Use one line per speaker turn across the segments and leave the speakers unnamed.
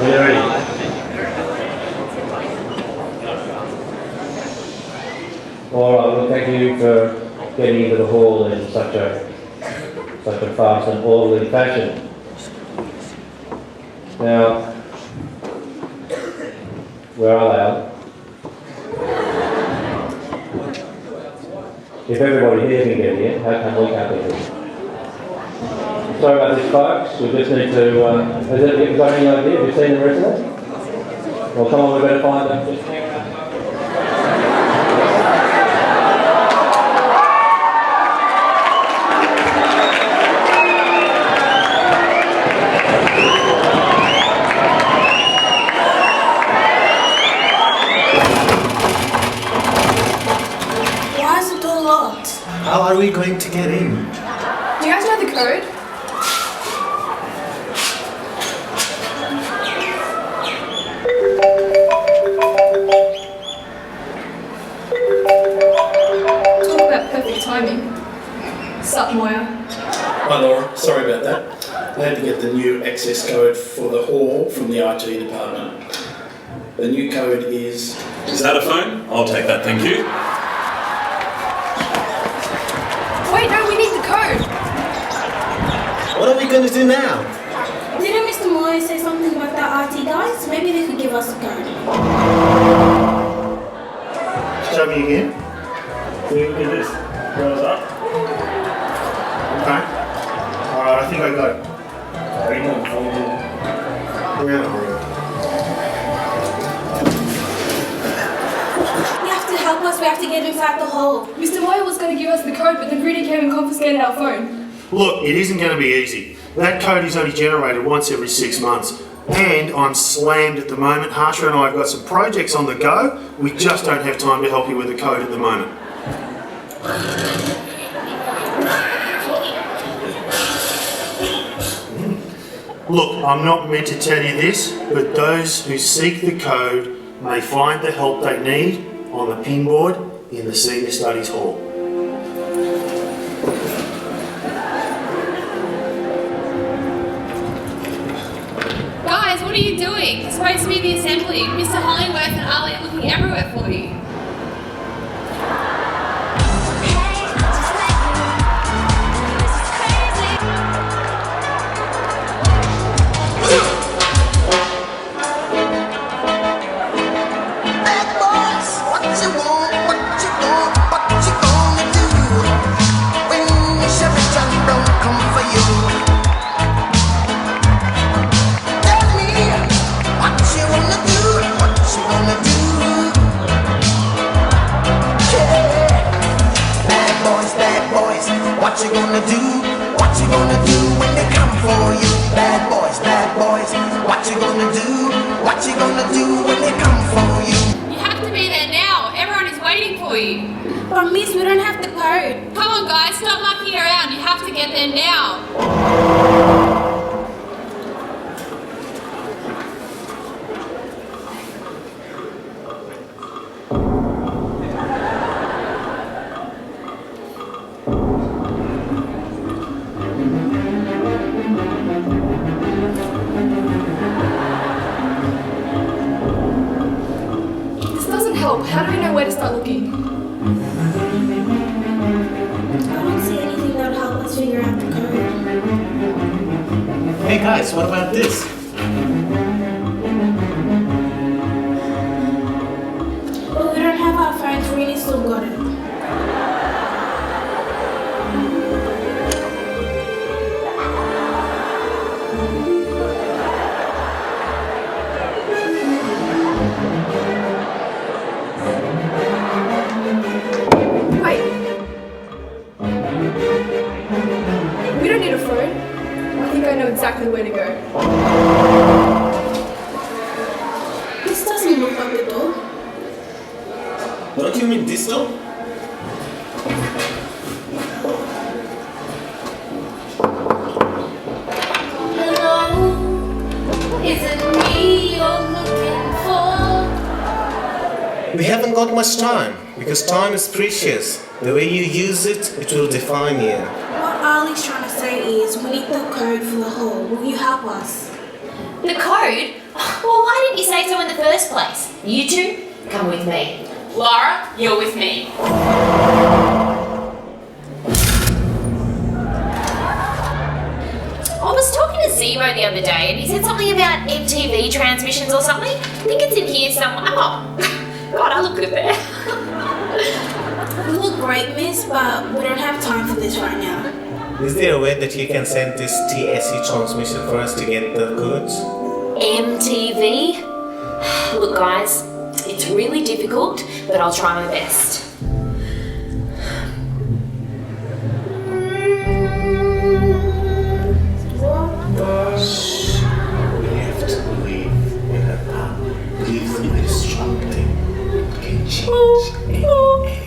Are you ready? All right, well, thank you for getting into the hall in such a fast and orderly fashion. Now, where are they, Alan? If everybody here can get here, how come we can't get here? Sorry about this, folks. We just need to... has it got any idea? Have you seen the rest of it? Well, come on, we better find them.
Why is the door locked?
How are we going to get in?
Do you guys know the code? Talk about perfect timing. Sup, Moya?
Hi Laura, sorry about that. I had to get the new access code for the hall from the IT department. The new code is...
Is that a phone? I'll take that, thank you.
Wait, no, we need the code.
What are we going to do now?
Didn't Mr. Moya say something about the IT guys? Maybe they could give us the code.
Show me again. See, look at this. Goes up. Okay. Alright, I think I got it. Bring them forward.
You have to help us, we have to get inside the hole.
Mr. Moya was going to give us the code, but the greeter came and confiscated our phone.
Look, it isn't going to be easy. That code is only generated once every 6 months. And I'm slammed at the moment. Harsha and I have got some projects on the go. We just don't have time to help you with the code at the moment. Look, I'm not meant to tell you this, but those who seek the code may find the help they need on the pinboard in the Senior Studies Hall.
Guys, what are you doing? It's supposed to be the assembly. Mr. Hollingworth and Ali are looking everywhere for you.
What you gonna do? What you gonna do when they come for you? Bad boys, what you gonna do? What you gonna do when they come for you?
You have to be there now. Everyone is waiting for you.
But miss, we don't have the code.
Come on, guys, stop mucking around. You have to get there now. How do we know where to start looking?
I don't see anything that will help us figure out the code.
Hey guys, what about this?
Well, we don't have our phones, really still got it.
Exactly where to go.
This doesn't look like the door.
Don't you mean this door?
Hello, is it me you're looking for?
We haven't got much time, because time is precious. The way you use it, it will define you.
What Ali's trying to say is, we need the code for the hole. Will you help us?
The code?
Well, why didn't you say so in the first place? You two, come with me.
Laura, you're with me.
I was talking to Zero the other day and he said something about MTV transmissions or something. I think it's in here somewhere. Oh, God, I look good there.
You look great, miss, but we don't have time for this right now.
Is there a way that you can send this TSE transmission for us to get the codes?
MTV? Look, guys, it's really difficult, but I'll try my best.
We have to believe in a power. Believe in this strongly. It can change anything.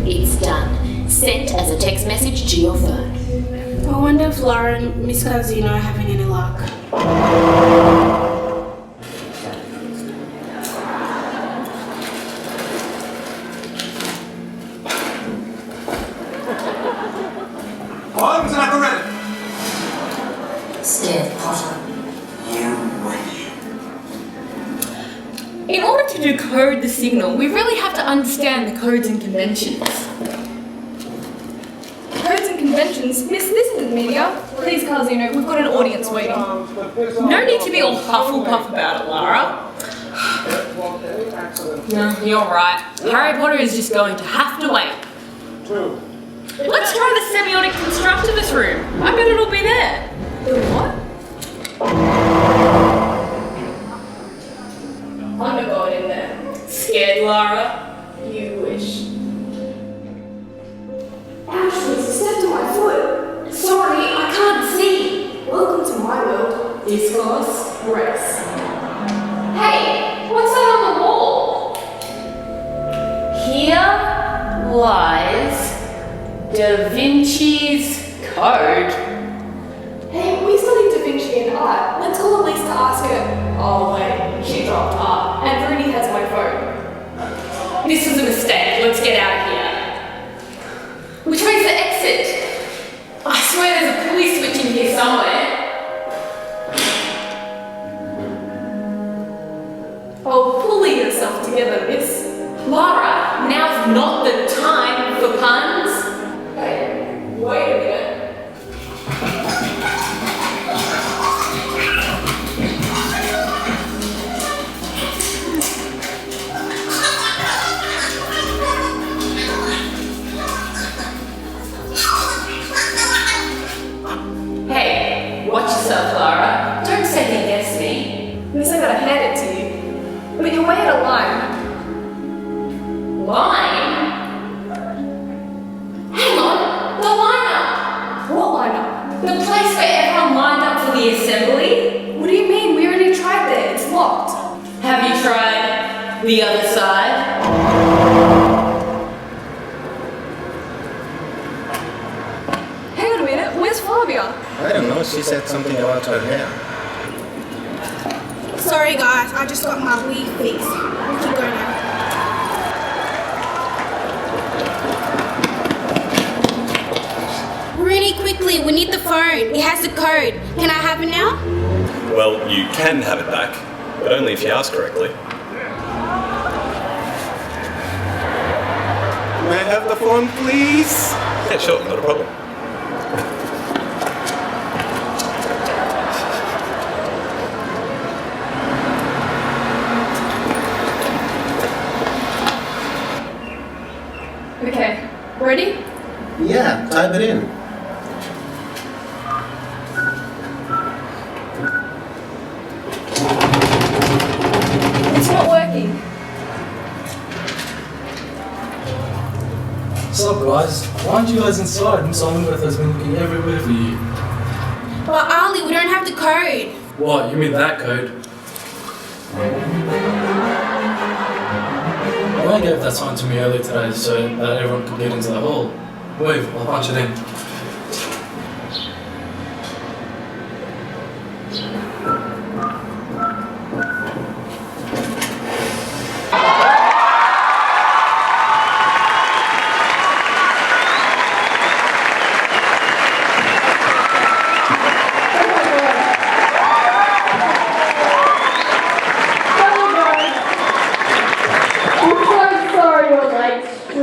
It's done. Sent as a text message to your phone.
I wonder if Laura and Miss Casino are having any luck.
Arms and apparatus.
Scared Potter, you win.
In order to decode the signal, we really have to understand the codes and conventions. Codes and conventions? Miss, this isn't media. Please, Casino, we've got an audience waiting. No need to be all Hufflepuff about it, Lara. No, you're right. Harry Potter is just going to have to wait. Let's try the semiotic constructivist room. I bet it'll be there. What? I'm not going in there. Scared, Lara? You wish.
Ashley, stepped on my foot. Sorry, I can't see. Welcome to my world. Discourse, grace.
Hey, what's that on the wall? Here lies Da Vinci's code.
Hey, we studied Da Vinci and art. Let's call Elise to ask her. Oh wait, she dropped art. And Rudy has my phone.
This was a mistake. Let's get out of here. Which way's the exit? I swear there's a police switch in here somewhere.
Oh, pulling yourself together, miss.
Lara, now's not the time for puns.
Hey, wait a minute.
Hey, watch yourself, Lara. Don't second guess me.
Miss, I gotta hand it to you. But you're way out of line.
Line? Hang on, the lineup.
What lineup?
The place where everyone lined up for the assembly.
What do you mean? We already tried there. It's locked.
Have you tried the other side?
Hang on a minute. Where's Flavia?
I don't know, she said something about her hair.
Sorry guys, I just got my wig fixed. We can go now. Really quickly, we need the phone. It has the code. Can I have it now?
Well, you can have it back, but only if you ask correctly.
May I have the phone, please?
Yeah, sure, not a problem.
Okay, ready?
Yeah, type it in.
It's not working.
What's up, guys? Why aren't you guys inside? Miss Hollingworth has been looking everywhere for you.
But Ali, we don't have the code.
What? You mean that code? Ryan gave that sign to me earlier today so that everyone could get into the hall. Wait, I'll punch it in.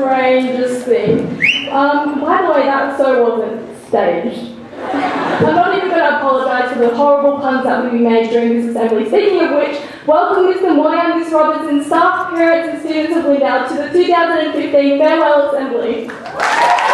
strangest thing. By the way, that so wasn't staged. I'm not even going to apologise for the horrible puns that will be made during this assembly. Speaking of which, welcome Mr. Moy and Miss Robertson, staff, parents and students of Lyndale to the 2015 Farewell Assembly.